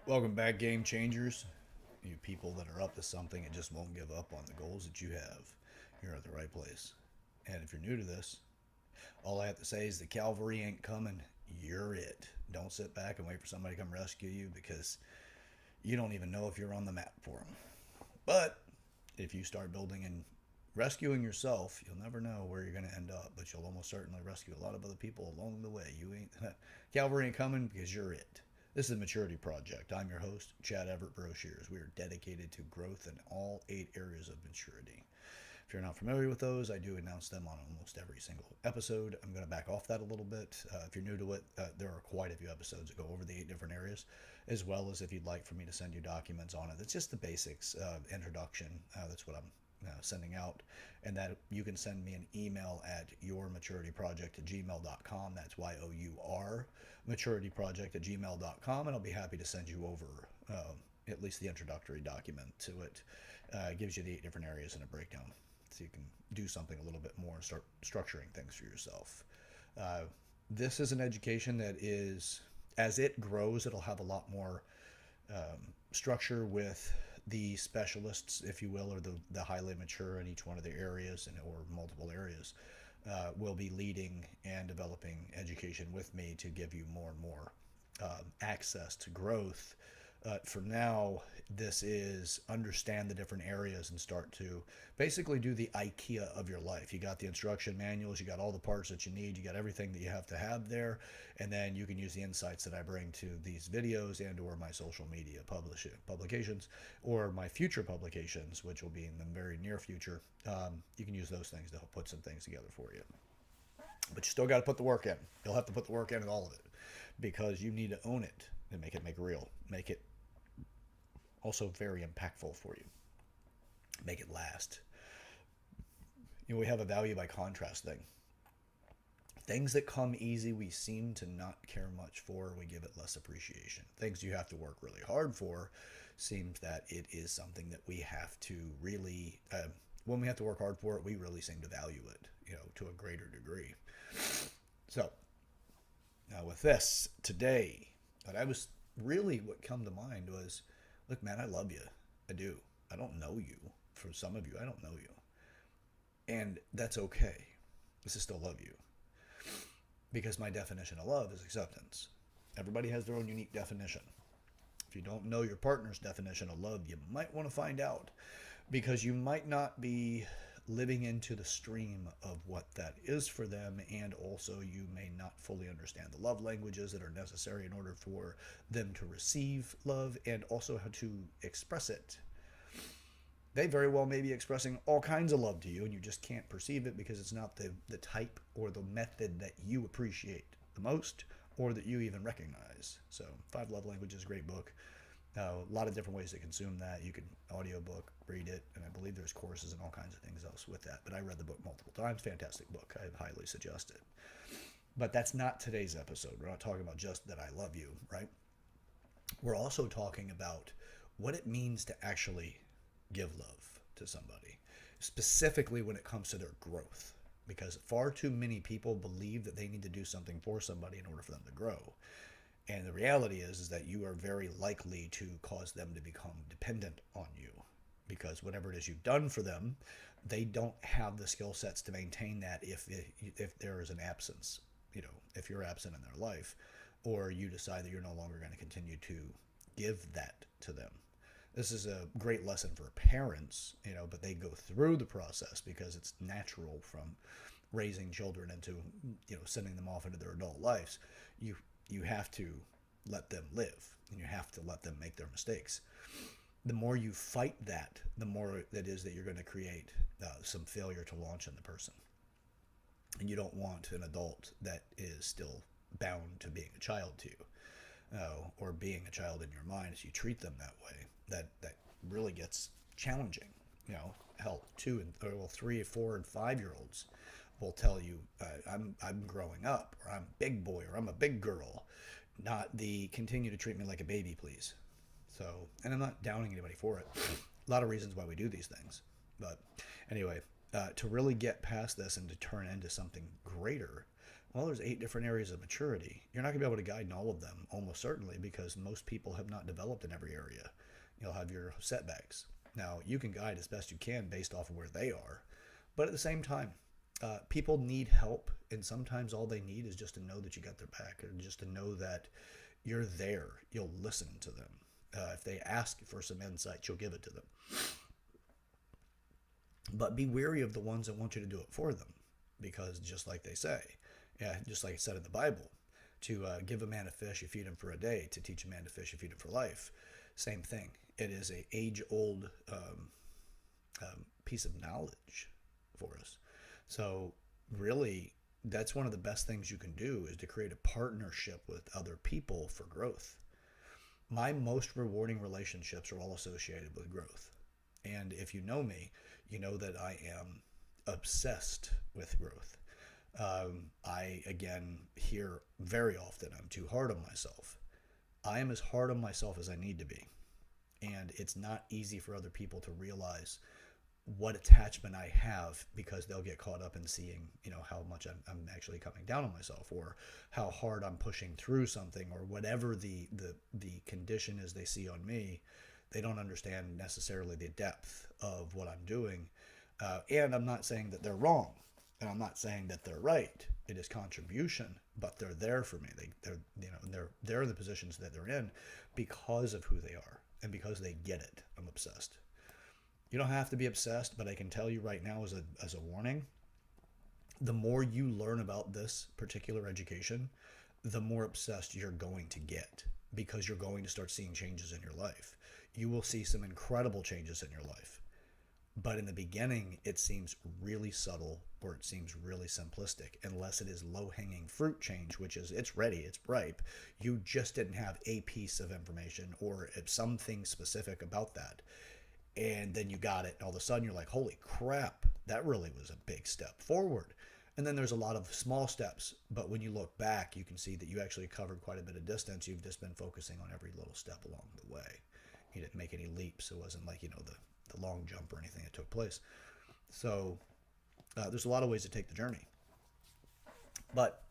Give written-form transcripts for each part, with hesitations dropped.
Welcome back, Game Changers. You people that are up to something and just won't give up on the goals that you have. You're at the right place. And if you're new to this, all I have to say is the cavalry ain't coming. You're it. Don't sit back and wait for somebody to come rescue you because you don't even know if you're on the map for them. But if you start building and rescuing yourself, you'll never know where you're going to end up, but you'll almost certainly rescue a lot of other people along the way. You ain't cavalry ain't coming because you're it. This is the Maturity Project. I'm your host, Chad Everett Broshears. We are dedicated to growth in all 8 areas of maturity. If you're not familiar with those, I do announce them on almost every single episode. I'm going to back off that a little bit. If you're new to it, there are quite a few episodes that go over the 8 different areas, as well as if you'd like for me to send you documents on it. It's just the basics, introduction. That's what I'm sending out, and that you can send me an email at yourmaturityproject@gmail.com. That's YOUR maturityproject@gmail.com, and I'll be happy to send you over at least the introductory document to it. It gives you the 8 different areas and a breakdown, so you can do something a little bit more and start structuring things for yourself. Uh, this is an education that is, as it grows, it'll have a lot more structure with the specialists, if you will, or the highly mature in each one of their areas or multiple areas, will be leading and developing education with me to give you more and more access to growth. For now, this is understand the different areas and start to basically do the IKEA of your life. You got the instruction manuals, you got all the parts that you need, you got everything that you have to have there, and then you can use the insights that I bring to these videos and or my social media publications or my future publications, which will be in the very near future. You can use those things to help put some things together for you. But you still got to put the work in. You'll have to put the work in all of it because you need to own it and make it make real. Make it also very impactful for you. Make it last. We have a value by contrast thing. Things that come easy, we seem to not care much for. We give it less appreciation. Things you have to work really hard for, seems that it is something that we have to really, when we have to work hard for it, we really seem to value it, to a greater degree. So, now with this, today, what come to mind was, look, man, I love you. I do. I don't know you. For some of you, I don't know you. And that's okay. I still love you. Because my definition of love is acceptance. Everybody has their own unique definition. If you don't know your partner's definition of love, you might want to find out. Because you might not be living into the stream of what that is for them, and also you may not fully understand the love languages that are necessary in order for them to receive love and also how to express it. They very well may be expressing all kinds of love to you and you just can't perceive it because it's not the type or the method that you appreciate the most or that you even recognize. So, Five Love Languages, great book. A lot of different ways to consume that. You can audiobook, read it, and I believe there's courses and all kinds of things else with that. But I read the book multiple times. Fantastic book. I highly suggest it. But that's not today's episode. We're not talking about just that I love you, right? We're also talking about what it means to actually give love to somebody, specifically when it comes to their growth. Because far too many people believe that they need to do something for somebody in order for them to grow. And the reality is that you are very likely to cause them to become dependent on you because whatever it is you've done for them, they don't have the skill sets to maintain that if there is an absence, if you're absent in their life or you decide that you're no longer going to continue to give that to them. This is a great lesson for parents, but they go through the process because it's natural from raising children into, sending them off into their adult lives. You have to let them live and you have to let them make their mistakes. The more you fight that, the more it is that you're going to create some failure to launch in the person. And you don't want an adult that is still bound to being a child to you, or being a child in your mind as you treat them that way. That really gets challenging. Hell, 3, 4, and 5-year-olds will tell you, I'm growing up, or I'm big boy, or I'm a big girl. Not the continue to treat me like a baby, please. So, and I'm not downing anybody for it. A lot of reasons why we do these things. But anyway, to really get past this and to turn into something greater, Well, there's 8 different areas of maturity. You're not going to be able to guide in all of them, almost certainly, because most people have not developed in every area. You'll have your setbacks. Now, you can guide as best you can based off of where they are, but at the same time, people need help, and sometimes all they need is just to know that you got their back, or just to know that you're there. You'll listen to them. If they ask for some insight, you'll give it to them. But be wary of the ones that want you to do it for them, because just like they say, yeah, just like it said in the Bible, to give a man a fish, you feed him for a day. To teach a man to fish, you feed him for life. Same thing. It is a age-old piece of knowledge for us. So really, that's one of the best things you can do, is to create a partnership with other people for growth. My most rewarding relationships are all associated with growth. And if you know me, you know that I am obsessed with growth. I, again, hear very often I'm too hard on myself. I am as hard on myself as I need to be. And it's not easy for other people to realize what attachment I have, because they'll get caught up in seeing, how much I'm actually coming down on myself, or how hard I'm pushing through something, or whatever the condition is they see on me. They don't understand necessarily the depth of what I'm doing. And I'm not saying that they're wrong, and I'm not saying that they're right. It is contribution, but they're there for me. They're in the positions that they're in because of who they are and because they get it. I'm obsessed. You don't have to be obsessed, but I can tell you right now, as a warning, the more you learn about this particular education, the more obsessed you're going to get, because you're going to start seeing changes in your life. You will see some incredible changes in your life. But in the beginning, it seems really subtle, or it seems really simplistic, unless it is low-hanging fruit change, which is, it's ready, it's ripe. You just didn't have a piece of information or something specific about that. And then you got it, and all of a sudden you're like, holy crap, that really was a big step forward. And then there's a lot of small steps, but when you look back, you can see that you actually covered quite a bit of distance. You've just been focusing on every little step along the way. You didn't make any leaps. It wasn't like, the long jump or anything that took place. So there's a lot of ways to take the journey. But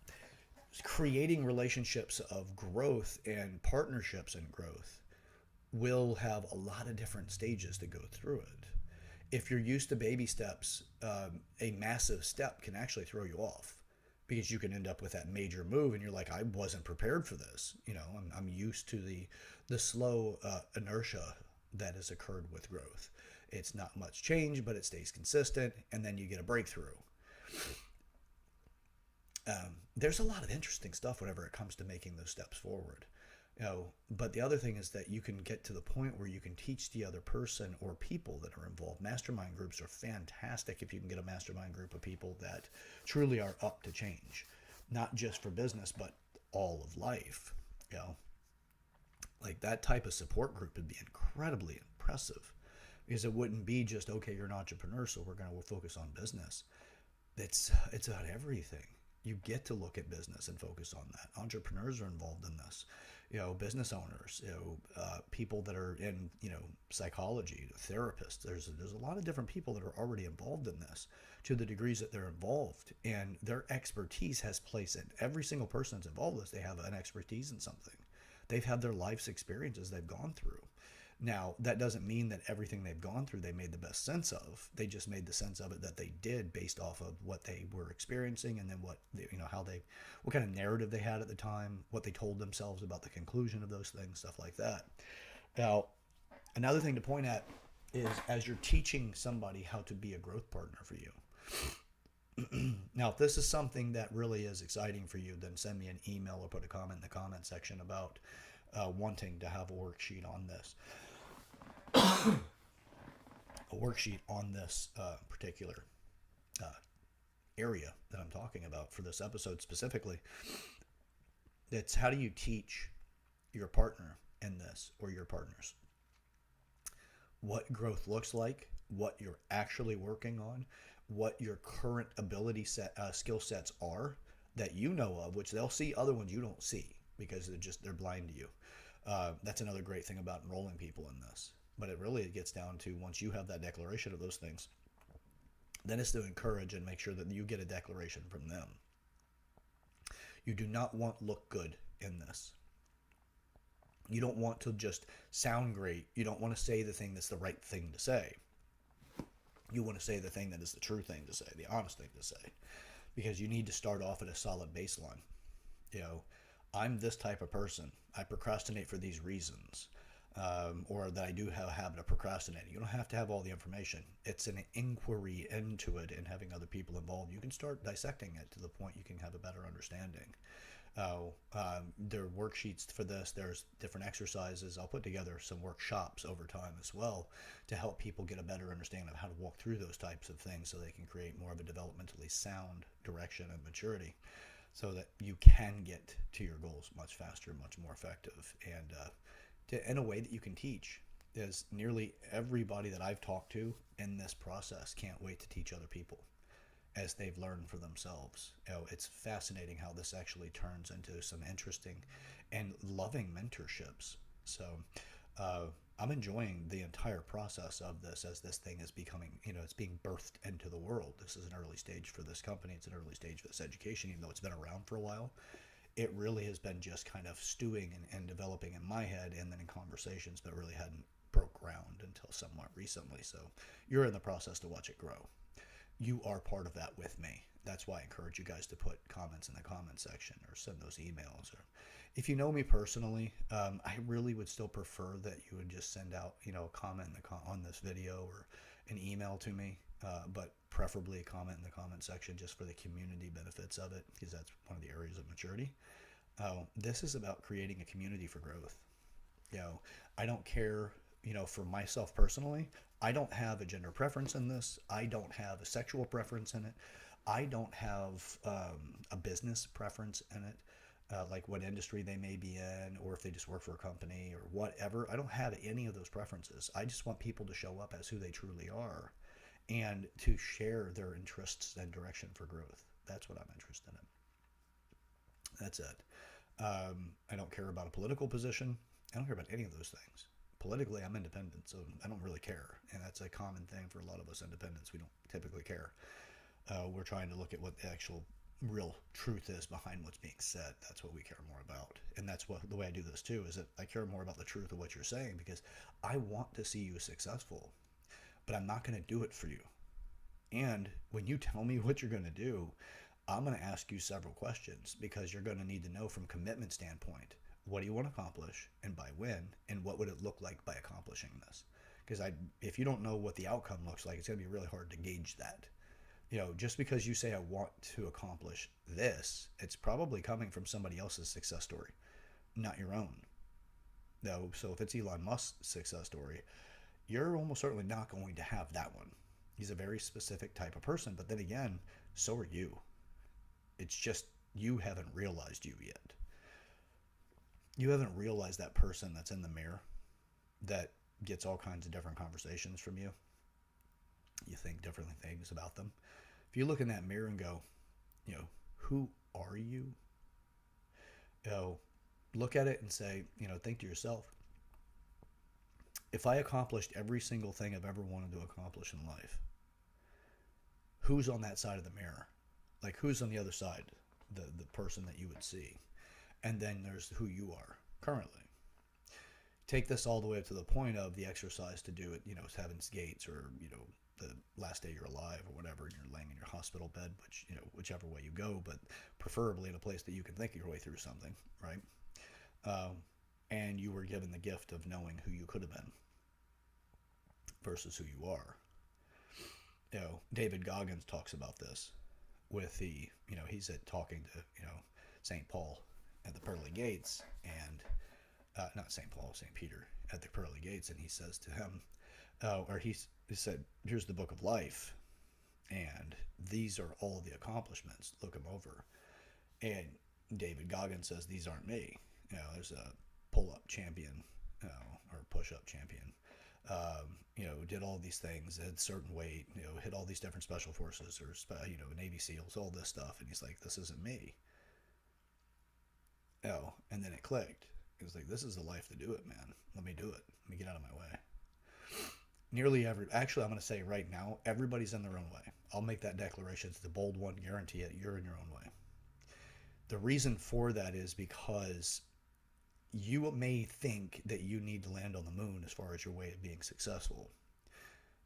creating relationships of growth and partnerships in growth will have a lot of different stages to go through it. If you're used to baby steps, a massive step can actually throw you off, because you can end up with that major move and you're like, I wasn't prepared for this. I'm used to the slow inertia that has occurred with growth. It's not much change, but it stays consistent, and then you get a breakthrough. There's a lot of interesting stuff whenever it comes to making those steps forward. But the other thing is that you can get to the point where you can teach the other person or people that are involved. Mastermind groups are fantastic if you can get a mastermind group of people that truly are up to change, not just for business, but all of life. Like that type of support group would be incredibly impressive, because it wouldn't be just, okay, you're an entrepreneur, so we're going to focus on business. It's about everything. You get to look at business and focus on that. Entrepreneurs are involved in this. Business owners, people that are in, psychology, therapists. There's a lot of different people that are already involved in this to the degrees that they're involved, and their expertise has place in every single person that's involved in this. They have an expertise in something. They've had their life's experiences they've gone through. Now, that doesn't mean that everything they've gone through they made the best sense of. They just made the sense of it that they did based off of what they were experiencing, and then what kind of narrative they had at the time, what they told themselves about the conclusion of those things, stuff like that. Now, another thing to point at is, as you're teaching somebody how to be a growth partner for you. Now, if this is something that really is exciting for you, then send me an email or put a comment in the comment section about wanting to have a worksheet on this. A worksheet on this particular area that I'm talking about for this episode specifically. It's, how do you teach your partner in this, or your partners, what growth looks like, what you're actually working on, what your current ability set, skill sets are that you know of, which they'll see other ones you don't see because they're blind to you. That's another great thing about enrolling people in this. But it gets down to, once you have that declaration of those things, then it's to encourage and make sure that you get a declaration from them. You do not want look good in this. You don't want to just sound great. You don't want to say the thing that's the right thing to say. You want to say the thing that is the true thing to say, the honest thing to say, because you need to start off at a solid baseline. You know, I'm this type of person. I procrastinate for these reasons, or that I do have a habit of procrastinating. You don't have to have all the information. It's an inquiry into it and having other people involved. You can start dissecting it to the point you can have a better understanding. There are worksheets for this. There's different exercises. I'll put together some workshops over time as well to help people get a better understanding of how to walk through those types of things so they can create more of a developmentally sound direction and maturity so that you can get to your goals much faster, much more effective, and in a way that you can teach. As nearly everybody that I've talked to in this process can't wait to teach other people as they've learned for themselves. You know, it's fascinating how this actually turns into some interesting and loving mentorships. So I'm enjoying the entire process of this as this thing is becoming, it's being birthed into the world. This is an early stage for this company. It's an early stage for this education, even though it's been around for a while. It really has been just kind of stewing and developing in my head and then in conversations, but really hadn't broke ground until somewhat recently. So you're in the process to watch it grow. You are part of that with me. That's why I encourage you guys to put comments in the comment section or send those emails. Or if you know me personally, I really would still prefer that you would just send out, a comment on this video or an email to me, but preferably a comment in the comment section just for the community benefits of it, because that's one of the areas of maturity. This is about creating a community for growth. I don't care, for myself personally, I don't have a gender preference in this. I don't have a sexual preference in it. I don't have a business preference in it, like what industry they may be in, or if they just work for a company or whatever. I don't have any of those preferences. I just want people to show up as who they truly are and to share their interests and direction for growth. That's what I'm interested in. That's it. I don't care about a political position. I don't care about any of those things. Politically, I'm independent, so I don't really care. And that's a common thing for a lot of us independents. We don't typically care. We're trying to look at what the actual real truth is behind what's being said. That's what we care more about. And that's what the way I do this too, is that I care more about the truth of what you're saying because I want to see you successful, but I'm not going to do it for you. And when you tell me what you're going to do, I'm going to ask you several questions because you're going to need to know from commitment standpoint, what do you want to accomplish and by when, and what would it look like by accomplishing this? Because if you don't know what the outcome looks like, it's going to be really hard to gauge that. Just because you say I want to accomplish this, it's probably coming from somebody else's success story, not your own. So if it's Elon Musk's success story, you're almost certainly not going to have that one. He's a very specific type of person, but then again, so are you. It's just you haven't realized you yet. You haven't realized that person that's in the mirror that gets all kinds of different conversations from you. You think different things about them. If you look in that mirror and go, who are you? Look at it and say, think to yourself, if I accomplished every single thing I've ever wanted to accomplish in life, who's on that side of the mirror? Like, who's on the other side? The person that you would see. And then there's who you are currently. Take this all the way up to the point of the exercise to do it, Heaven's Gates or, the last day you're alive or whatever, and you're laying in your hospital bed, whichever way you go, but preferably in a place that you can think your way through something, right? And you were given the gift of knowing who you could have been versus who you are. David Goggins talks about this with he's talking to, St. Paul at the pearly gates and, not St. Paul, St. Peter at the pearly gates. And he says to him, he said, here's the book of life. And these are all the accomplishments. Look them over. And David Goggins says, these aren't me. There's a pull-up champion, or push-up champion. Did all these things, had certain weight, hit all these different special forces or, Navy SEALs, all this stuff. And he's like, this isn't me. And then it clicked. It was like, this is the life to do it, man. Let me do it. Let me get out of my way. Actually, I'm going to say right now, everybody's in their own way. I'll make that declaration. It's the bold one, guarantee it. You're in your own way. The reason for that is because you may think that you need to land on the moon as far as your way of being successful.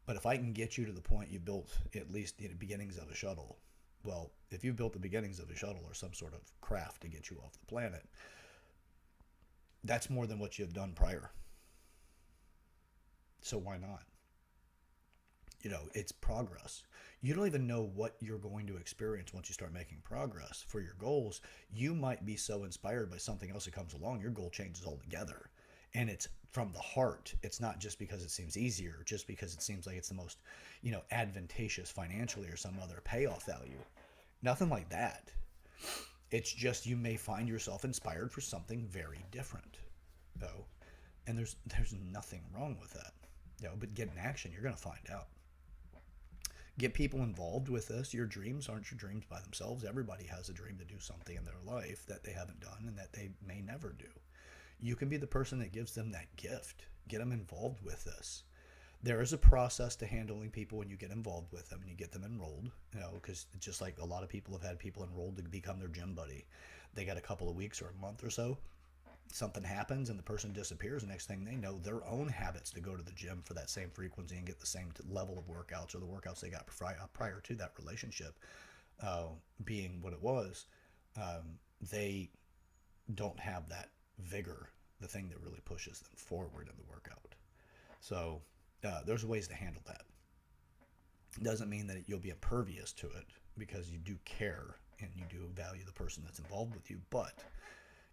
But if I can get you to the point you built at least the beginnings of a shuttle, well, if you built the beginnings of a shuttle or some sort of craft to get you off the planet, that's more than what you've done prior. So why not? It's progress. You don't even know what you're going to experience once you start making progress for your goals. You might be so inspired by something else that comes along, your goal changes altogether. And it's from the heart. It's not just because it seems easier, just because it seems like it's the most, advantageous financially or some other payoff value. Nothing like that. It's just you may find yourself inspired for something very different, though, and there's nothing wrong with that. But get in action, you're gonna find out. Get people involved with this. Your dreams aren't your dreams by themselves. Everybody has a dream to do something in their life that they haven't done and that they may never do. You can be the person that gives them that gift. Get them involved with this. There is a process to handling people when you get involved with them and you get them enrolled, because just like a lot of people have had people enrolled to become their gym buddy. They got a couple of weeks or a month or so, something happens and the person disappears. The next thing they know, their own habits to go to the gym for that same frequency and get the same level of workouts or the workouts they got prior to that relationship being what it was, they don't have that vigor, the thing that really pushes them forward in the workout. So there's ways to handle that. It doesn't mean that you'll be impervious to it, because you do care and you do value the person that's involved with you, but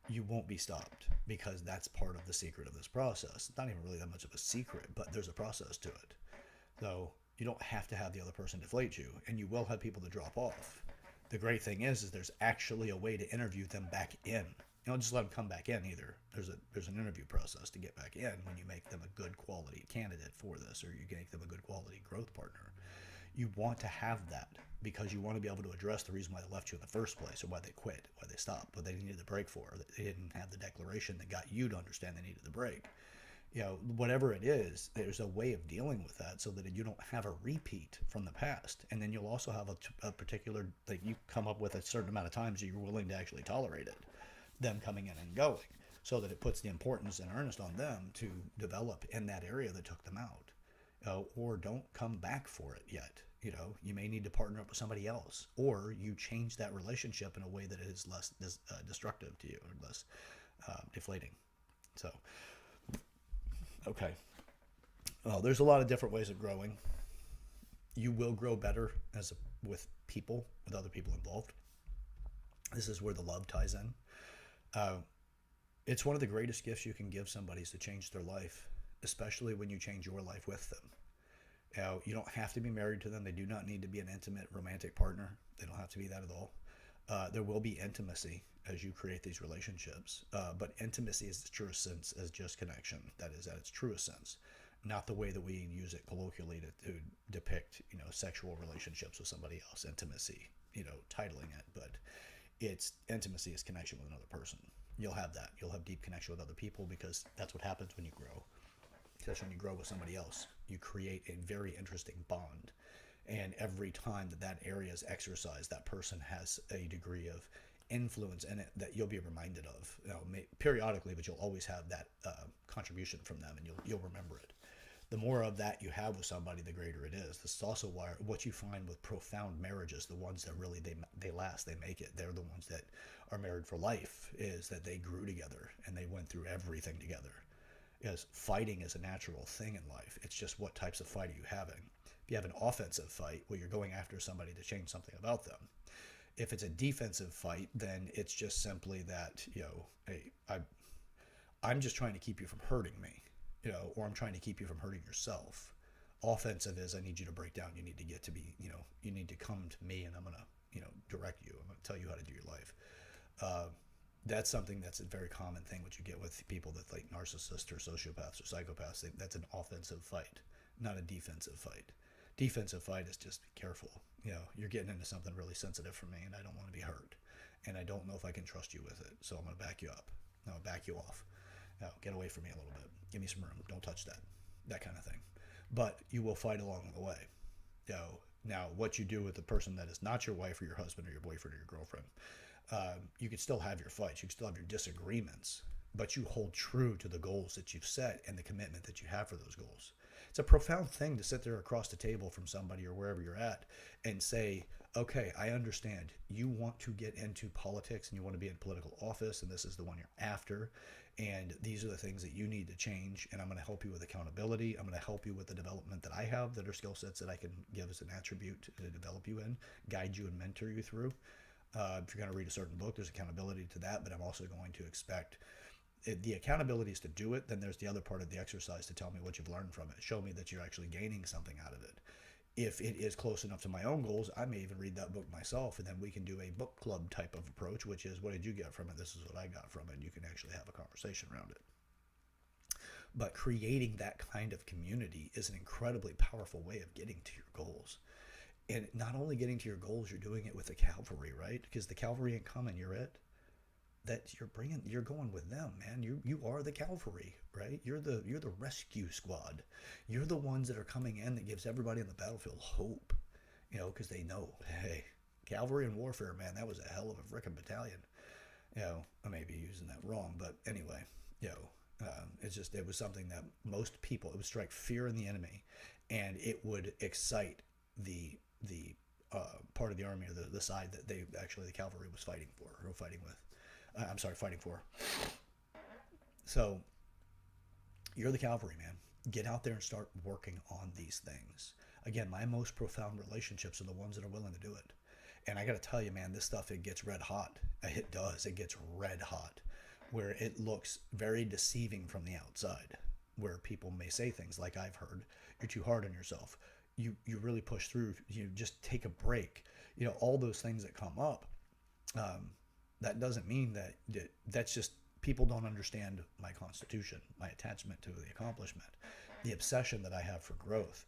you won't be stopped, because that's part of the secret of this process. It's not even really that much of a secret, but there's a process to it. So you don't have to have the other person deflate you, and you will have people to drop off. The great thing is there's actually a way to interview them back in. You don't just let them come back in either. There's an interview process to get back in when you make them a good quality candidate for this, or you make them a good quality growth partner. You want to have that because you want to be able to address the reason why they left you in the first place, or why they quit, why they stopped, what they needed the break for, that they didn't have the declaration that got you to understand they needed the break. Whatever it is, there's a way of dealing with that so that you don't have a repeat from the past. And then you'll also have a particular, like, you come up with a certain amount of times that you're willing to actually tolerate it, them coming in and going, so that it puts the importance and earnest on them to develop in that area that took them out. Or don't come back for it yet. You may need to partner up with somebody else, or you change that relationship in a way that is less destructive to you, or less deflating. So, okay. Well, there's a lot of different ways of growing. You will grow better with other people involved. This is where the love ties in. It's one of the greatest gifts you can give somebody, is to change their life, especially when you change your life with them. You don't have to be married to them. They do not need to be an intimate romantic partner. They don't have to be that at all. There will be intimacy as you create these relationships, but intimacy is the truest sense as just connection. That is at its truest sense, not the way that we use it colloquially to depict, sexual relationships with somebody else. Intimacy, titling it, but intimacy is connection with another person. You'll have that. You'll have deep connection with other people, because that's what happens when you grow. Especially when you grow with somebody else, you create a very interesting bond. And every time that area is exercised, that person has a degree of influence in it that you'll be reminded of, periodically, but you'll always have that contribution from them, and you'll remember it. The more of that you have with somebody, the greater it is. This is also why what you find with profound marriages, the ones that really they last, they make it. They're the ones that are married for life, is that they grew together and they went through everything together. Because fighting is a natural thing in life. It's just what types of fight are you having? If you have an offensive fight, well, you're going after somebody to change something about them. If it's a defensive fight, then it's just simply that, hey, I'm just trying to keep you from hurting me, or I'm trying to keep you from hurting yourself. Offensive is, I need you to break down. You need to get to be, you need to come to me, and I'm going to, direct you. I'm going to tell you how to do your life. That's something that's a very common thing, what you get with people that, like, narcissists or sociopaths or psychopaths. That's an offensive fight, not a defensive fight. Defensive fight is just be careful. You're getting into something really sensitive for me, and I don't want to be hurt, and I don't know if I can trust you with it. So I'm going to back you up. No, back you off. No, get away from me a little bit. Give me some room. Don't touch that. That kind of thing. But you will fight along the way. Now, what you do with the person that is not your wife or your husband or your boyfriend or your girlfriend, You can still have your fights, you can still have your disagreements, but you hold true to the goals that you've set and the commitment that you have for those goals. It's a profound thing to sit there across the table from somebody or wherever you're at and say, okay, I understand you want to get into politics and you want to be in political office, and this is the one you're after, and these are the things that you need to change, and I'm going to help you with accountability. I'm going to help you with the development that I have, that are skill sets that I can give as an attribute to develop you in, guide you and mentor you through. If you're going to read a certain book, there's accountability to that, but I'm also going to expect the accountability is to do it. Then there's the other part of the exercise to tell me what you've learned from it. Show me that you're actually gaining something out of it. If it is close enough to my own goals, I may even read that book myself, and then we can do a book club type of approach, which is, what did you get from it? This is what I got from it. And you can actually have a conversation around it. But creating that kind of community is an incredibly powerful way of getting to your goals. And not only getting to your goals, you're doing it with the cavalry, right? Because the cavalry ain't coming, you're it. That you're going with them, man. You are the cavalry, right? You're the rescue squad. You're the ones that are coming in that gives everybody on the battlefield hope, because they know, hey, cavalry and warfare, man, that was a hell of a frickin' battalion. I may be using that wrong, but anyway, it was something that most people, it would strike fear in the enemy, and it would excite the part of the army, or the side that the cavalry was fighting for, or fighting with. Fighting for. So you're the cavalry, man. Get out there and start working on these things. Again, my most profound relationships are the ones that are willing to do it. And I got to tell you, man, this stuff, it gets red hot. It does. It gets red hot, where it looks very deceiving from the outside, where people may say things like I've heard, you're too hard on yourself. You really push through. You just take a break. All those things that come up. That doesn't mean that's just people don't understand my constitution, my attachment to the accomplishment, the obsession that I have for growth,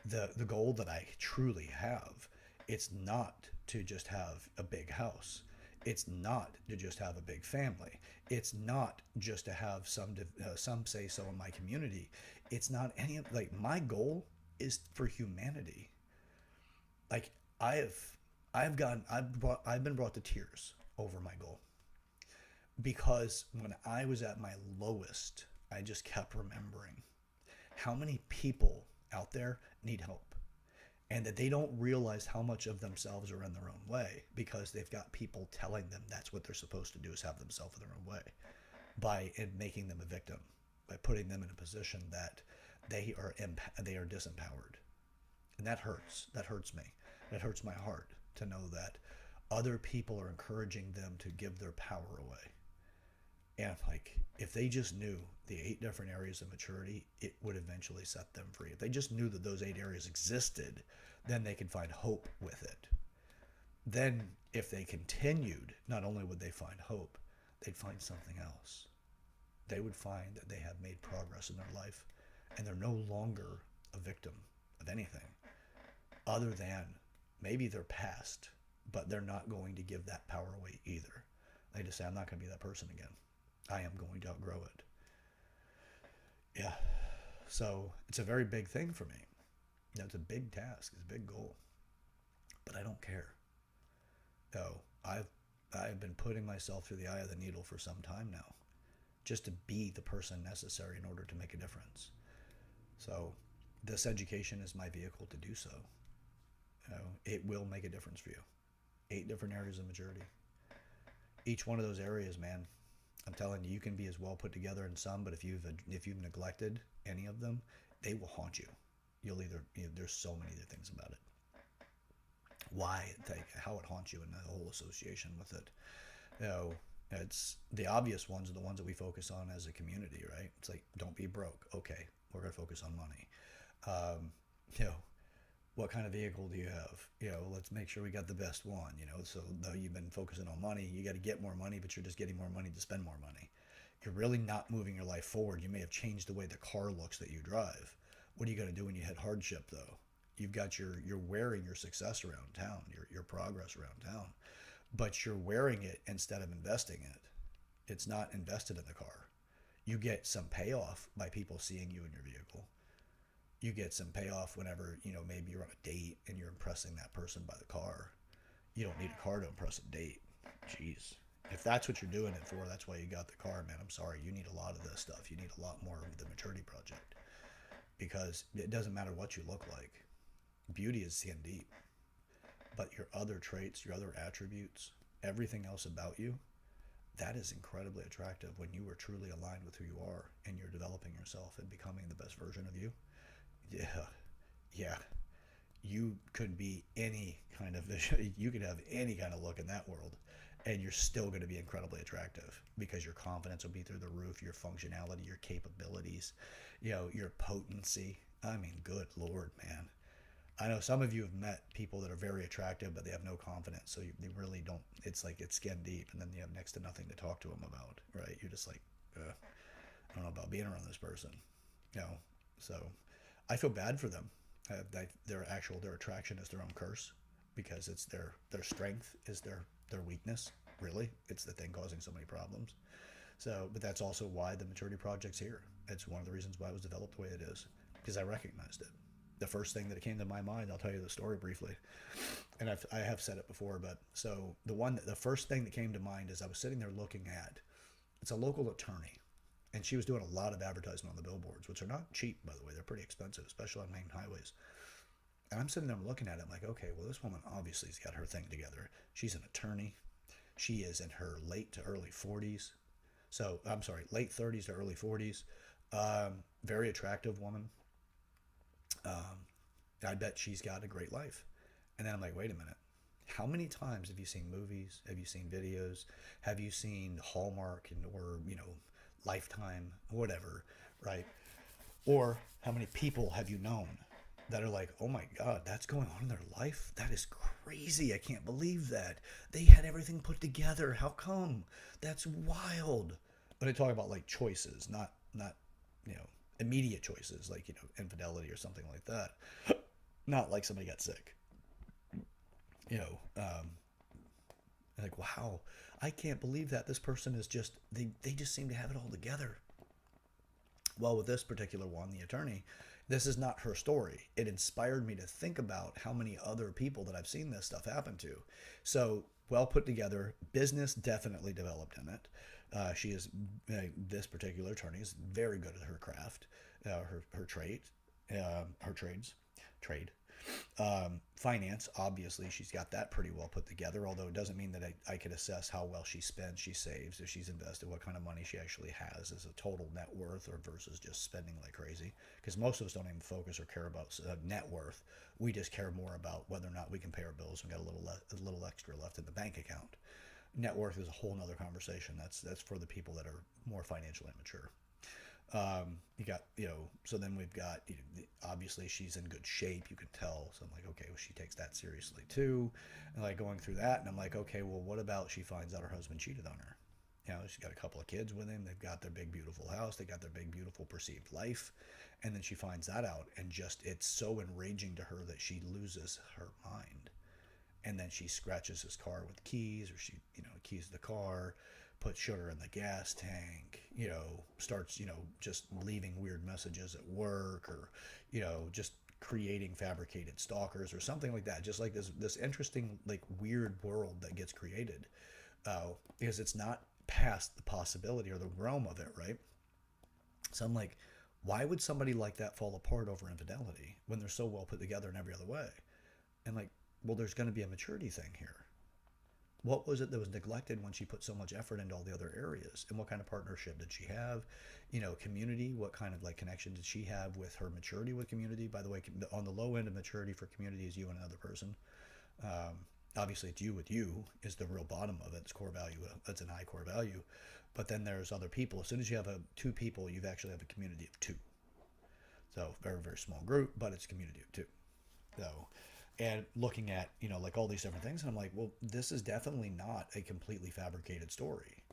the goal that I truly have. It's not to just have a big house. It's not to just have a big family. It's not just to have some say so in my community. It's not any of, like, my goal is for humanity. Like, I've been brought to tears over my goal, because when I was at my lowest, I just kept remembering how many people out there need help, and that they don't realize how much of themselves are in their own way, because they've got people telling them that's what they're supposed to do, is have themselves in their own way, by making them a victim, by putting them in a position that they are disempowered. And that hurts me. That hurts my heart to know that other people are encouraging them to give their power away. And if they just knew the 8 different areas of maturity, it would eventually set them free. If they just knew that those 8 areas existed, then they could find hope with it. Then if they continued, not only would they find hope, they'd find something else. They would find that they have made progress in their life, and they're no longer a victim of anything other than maybe their past, but they're not going to give that power away either. They just say, I'm not going to be that person again. I am going to outgrow it. Yeah. So it's a very big thing for me. It's a big task. It's a big goal. But I don't care. I've been putting myself through the eye of the needle for some time now, just to be the person necessary in order to make a difference. So this education is my vehicle to do so. It will make a difference for you. 8 different areas of maturity. Each one of those areas, man, I'm telling you, you can be as well put together in some, but if you've neglected any of them, they will haunt you. There's so many other things about it. Why, how it haunts you, and the whole association with it. It's the obvious ones are the ones that we focus on as a community, right? It's like, don't be broke. Okay, we're gonna focus on money. What kind of vehicle do you have? Let's make sure we got the best one, so though you've been focusing on money, you got to get more money, but you're just getting more money to spend more money. You're really not moving your life forward. You may have changed the way the car looks that you drive. What are you going to do when you hit hardship, though? You're wearing your success around town, your progress around town, but you're wearing it instead of investing it. It's not invested in the car. You get some payoff by people seeing you in your vehicle. You get some payoff whenever, maybe you're on a date and you're impressing that person by the car. You don't need a car to impress a date. Jeez. If that's what you're doing it for, that's why you got the car, man. I'm sorry. You need a lot of this stuff. You need a lot more of the maturity project because it doesn't matter what you look like. Beauty is skin deep, but your other traits, your other attributes, everything else about you, that is incredibly attractive when you are truly aligned with who you are and you're developing yourself and becoming the best version of you. Yeah, yeah. You could be any kind of vision. You could have any kind of look in that world, and you're still going to be incredibly attractive because your confidence will be through the roof, your functionality, your capabilities, your potency. I mean, good lord, man. I know some of you have met people that are very attractive, but they have no confidence. So they really don't. It's like it's skin deep, and then you have next to nothing to talk to them about, right? You're just like, I don't know about being around this person, you know. So I feel bad for them. Their attraction is their own curse because it's their strength is their weakness. Really, it's the thing causing so many problems. So, but that's also why the maturity project's here. It's one of the reasons why it was developed the way it is because I recognized it. The first thing that came to my mind, I'll tell you the story briefly, and I have said it before, but so the first thing that came to mind is I was sitting there looking at, it's a local attorney, and she was doing a lot of advertisement on the billboards, which are not cheap, by the way. They're pretty expensive, especially on main highways. And I'm sitting there looking at it, I'm like, okay, well, this woman obviously has got her thing together. She's an attorney. She is in her late to early 40s. So, I'm sorry, late 30s to early 40s. Very attractive woman. Um, I bet she's got a great life. And then I'm like, wait a minute. How many times have you seen movies? Have you seen videos? Have you seen Hallmark or, Lifetime, whatever, right? Or how many people have you known that are like, oh my God, that's going on in their life? That is crazy. I can't believe that. They had everything put together. How come? That's wild. But I talk about like choices, not you know, immediate choices like, infidelity or something like that. Not like somebody got sick. You know, like, wow, I can't believe that this person is just they just seem to have it all together. Well, with this particular one, the attorney, this is not her story. It inspired me to think about how many other people that I've seen this stuff happen to. So, well put together, business definitely developed in it. She is, this particular attorney is very good at her craft, her trade, her trade. Finance, obviously, she's got that pretty well put together, although it doesn't mean that I could assess how well she spends, she saves, if she's invested, what kind of money she actually has as a total net worth or versus just spending like crazy. Because most of us don't even focus or care about net worth. We just care more about whether or not we can pay our bills and got a little extra left in the bank account. Net worth is a whole nother conversation. That's for the people that are more financially immature. You got, so then we've got, obviously she's in good shape, you can tell. So I'm like, okay, well, she takes that seriously too. And like going through that, and I'm like, okay, well, what about she finds out her husband cheated on her? She's got a couple of kids with him. They've got their big, beautiful house. They got their big, beautiful perceived life. And then she finds that out, and just, it's so enraging to her that she loses her mind. And then she scratches his car with keys, or she, keys the car, puts sugar in the gas tank, starts, just leaving weird messages at work, or, just creating fabricated stalkers or something like that. Just like this interesting, like, weird world that gets created, because it's not past the possibility or the realm of it, right? So I'm like, why would somebody like that fall apart over infidelity when they're so well put together in every other way? And like, well, there's going to be a maturity thing here. What was it that was neglected when she put so much effort into all the other areas? And what kind of partnership did she have? Community, what kind of like connection did she have with her maturity with community? By the way, on the low end of maturity for community is you and another person. Um, Obviously, it's you with you is the real bottom of it. It's core value. That's an high core value. But then there's other people. As soon as you have two people, you actually have a community of two. So very, very small group, but it's a community of two. So, and looking at, like all these different things, and I'm like, well, this is definitely not a completely fabricated story.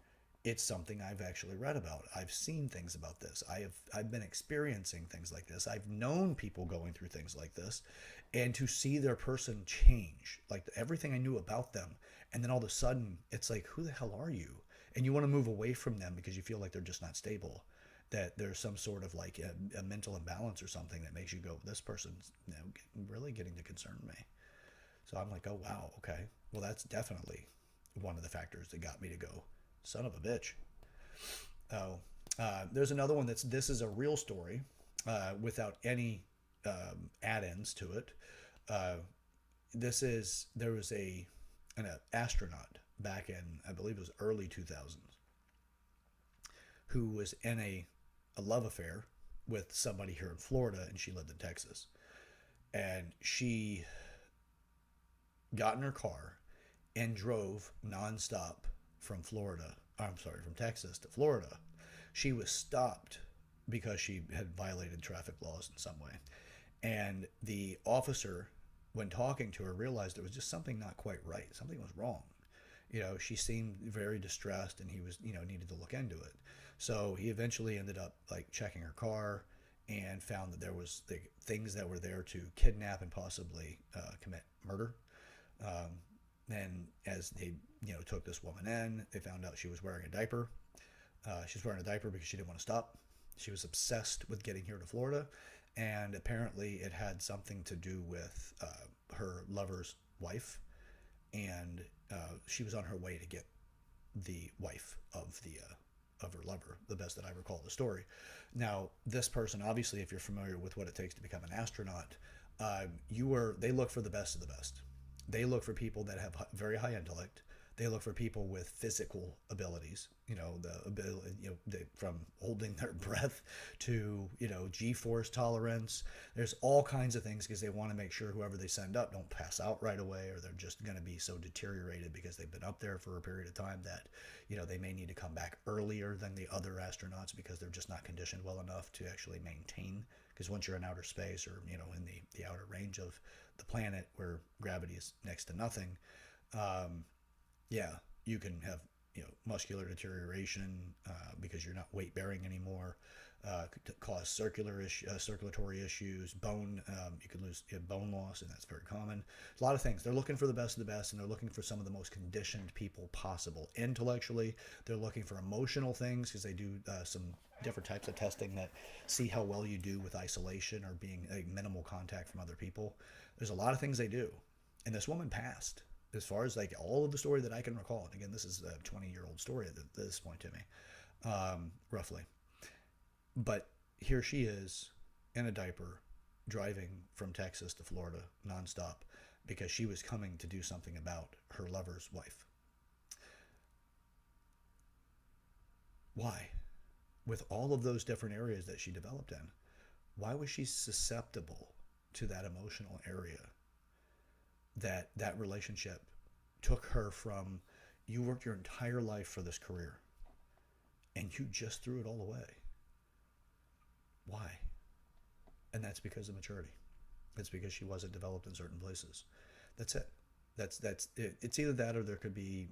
It's something I've actually read about. I've seen things about this. I've been experiencing things like this. I've known people going through things like this, and to see their person change, like everything I knew about them, and then all of a sudden it's like, who the hell are you? And you want to move away from them because you feel like they're just not stable, that there's some sort of like a mental imbalance or something that makes you go, this person's really getting to concern me. So I'm like, oh wow, okay, well that's definitely one of the factors that got me to go, son of a bitch. Oh, there's another one this is a real story, without any add-ins to it. Uh, there was an astronaut back in, I believe it was early 2000s, who was in a love affair with somebody here in Florida, and she lived in Texas. And she got in her car and drove nonstop from from Texas to Florida. She was stopped because she had violated traffic laws in some way. And the officer, when talking to her, realized there was just something not quite right. Something was wrong. She seemed very distressed, and he was, needed to look into it. So he eventually ended up like checking her car and found that there was the things that were there to kidnap and possibly commit murder. Um, and as they, took this woman in, they found out she was wearing a diaper. She was wearing a diaper because she didn't want to stop. She was obsessed with getting here to Florida, and apparently it had something to do with her lover's wife, and she was on her way to get the wife of her lover, the best that I recall the story. Now, this person, obviously, if you're familiar with what it takes to become an astronaut, they look for the best of the best. They look for people that have very high intellect. They look for people with physical abilities, the ability, from holding their breath to, G-force tolerance. There's all kinds of things because they want to make sure whoever they send up don't pass out right away, or they're just going to be so deteriorated because they've been up there for a period of time that, they may need to come back earlier than the other astronauts because they're just not conditioned well enough to actually maintain. Because once you're in outer space, or, in the outer range of the planet where gravity is next to nothing, yeah, you can have, muscular deterioration because you're not weight bearing anymore. Could cause circulatory issues, bone. You can lose bone loss, and that's very common. A lot of things. They're looking for the best of the best, and they're looking for some of the most conditioned people possible. Intellectually, they're looking for emotional things because they do some different types of testing that see how well you do with isolation or being minimal contact from other people. There's a lot of things they do, and this woman passed. As far as like all of the story that I can recall, and again, this is a 20-year-old story at this point to me, roughly. But here she is in a diaper driving from Texas to Florida nonstop because she was coming to do something about her lover's wife. Why? With all of those different areas that she developed in, why was she susceptible to that emotional area? That relationship took her from, you worked your entire life for this career and you just threw it all away. Why? And that's because of maturity. It's because she wasn't developed in certain places. That's it. That's it. It's either that or there could be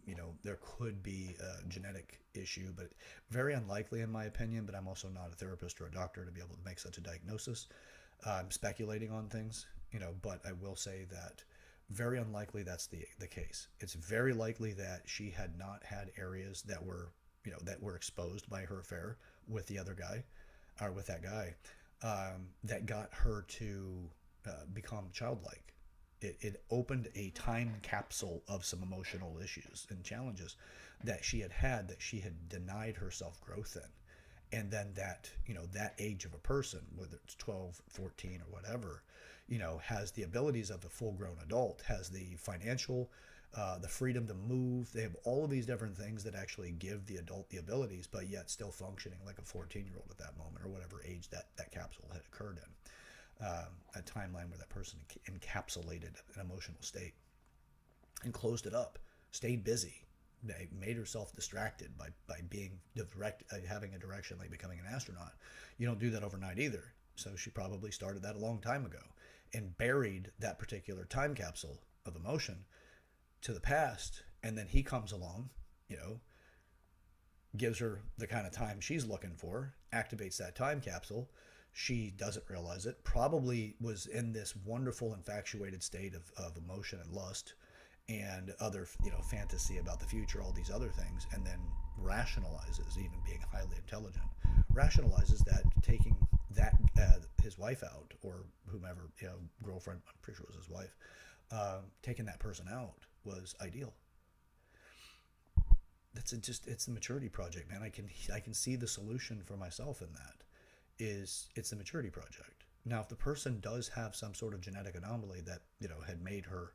a genetic issue, but very unlikely in my opinion. But I'm also not a therapist or a doctor to be able to make such a diagnosis. I'm speculating on things, but I will say that very unlikely that's the case. It's very likely that she had not had areas that were exposed by her affair with the other guy, or with that guy, that got her to become childlike. It opened a time capsule of some emotional issues and challenges that she had denied herself growth in. And then that age of a person, whether it's 12, 14, or whatever, has the abilities of a full-grown adult, has the financial, the freedom to move. They have all of these different things that actually give the adult the abilities, but yet still functioning like a 14-year-old at that moment, or whatever age that capsule had occurred in. A timeline where that person encapsulated an emotional state and closed it up, stayed busy, made herself distracted by being having a direction like becoming an astronaut. You don't do that overnight either. So she probably started that a long time ago and buried that particular time capsule of emotion to the past. And then he comes along, gives her the kind of time she's looking for, activates that time capsule. She doesn't realize it, probably was in this wonderful infatuated state of emotion and lust and other, fantasy about the future, all these other things, and then rationalizes, even being highly intelligent, rationalizes that taking that his wife out, or whomever, girlfriend, I'm pretty sure it was his wife, taking that person out was ideal. it's the maturity project, man. I can see the solution for myself in that is it's the maturity project. Now, if the person does have some sort of genetic anomaly that, had made her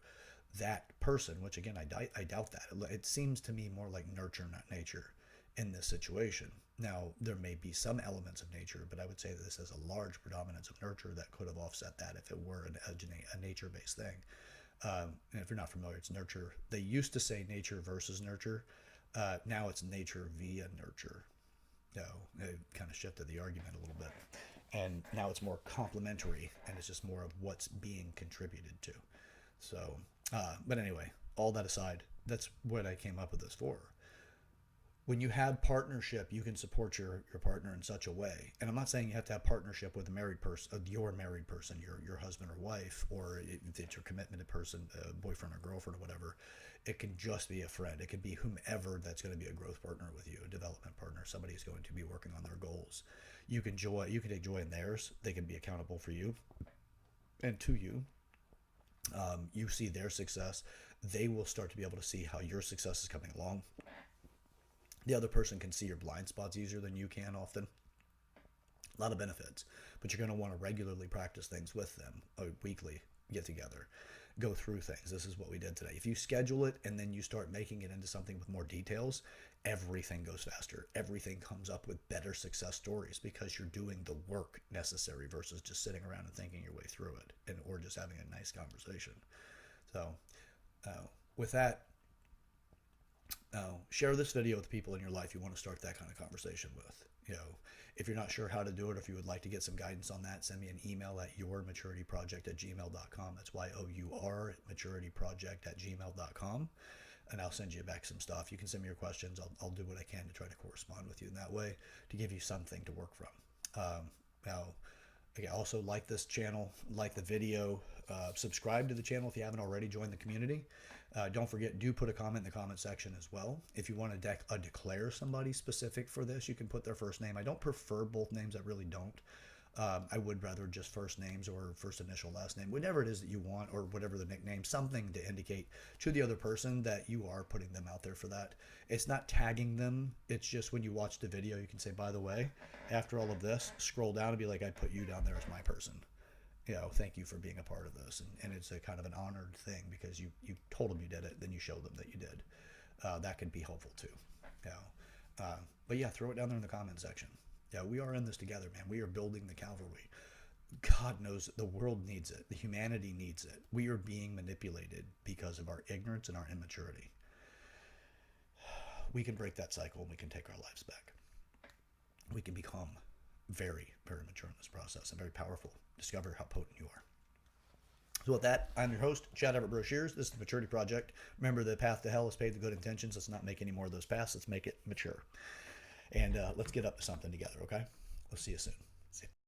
that person, which again, I doubt that. It seems to me more like nurture, not nature, in this situation. Now, there may be some elements of nature, but I would say that this has a large predominance of nurture that could have offset that if it were a nature-based thing. And if you're not familiar, it's nurture. They used to say nature versus nurture. Now it's nature via nurture. It kind of shifted the argument a little bit. And now it's more complementary, and it's just more of what's being contributed to. So, but anyway, all that aside, that's what I came up with this for. When you have partnership, you can support your partner in such a way. And I'm not saying you have to have partnership with a married person, your married person, your husband or wife, or if it's your committed person, boyfriend or girlfriend or whatever. It can just be a friend. It can be whomever that's going to be a growth partner with you, a development partner, somebody who's going to be working on their goals. You can take joy in theirs. They can be accountable for you and to you. You see their success. They will start to be able to see how your success is coming along. The other person can see your blind spots easier than you can often. A lot of benefits, but you're going to want to regularly practice things with them, a weekly get together, go through things. This is what we did today. If you schedule it and then you start making it into something with more details, everything goes faster. Everything comes up with better success stories because you're doing the work necessary versus just sitting around and thinking your way through it, or just having a nice conversation. So, with that, share this video with people in your life you want to start that kind of conversation with. If you're not sure how to do it, or if you would like to get some guidance on that, send me an email at yourmaturityproject@gmail.com. That's YOUR maturityproject@gmail.com. And I'll send you back some stuff. You can send me your questions. I'll do what I can to try to correspond with you in that way to give you something to work from. Now, again, also like this channel, like the video, subscribe to the channel if you haven't already joined the community. Don't forget, do put a comment in the comment section as well. If you want to declare somebody specific for this, you can put their first name. I don't prefer both names. I really don't. I would rather just first names or first initial, last name, whatever it is that you want, or whatever the nickname, something to indicate to the other person that you are putting them out there for that. It's not tagging them. It's just when you watch the video, you can say, by the way, after all of this, scroll down and be like, I put you down there as my person. Thank you for being a part of this. And it's a kind of an honored thing because you told them you did it, then you showed them that you did. That can be helpful too. But yeah, throw it down there in the comment section. Yeah, we are in this together, man. We are building the cavalry. God knows the world needs it. The humanity needs it. We are being manipulated because of our ignorance and our immaturity. We can break that cycle and we can take our lives back. We can become very, very mature in this process and very powerful. Discover how potent you are. So with that, I'm your host, Chad Everett Brochures. This is the Maturity Project. Remember, the path to hell is paved with good intentions. Let's not make any more of those paths. Let's make it mature. And let's get up to something together, okay? We'll see you soon. See you.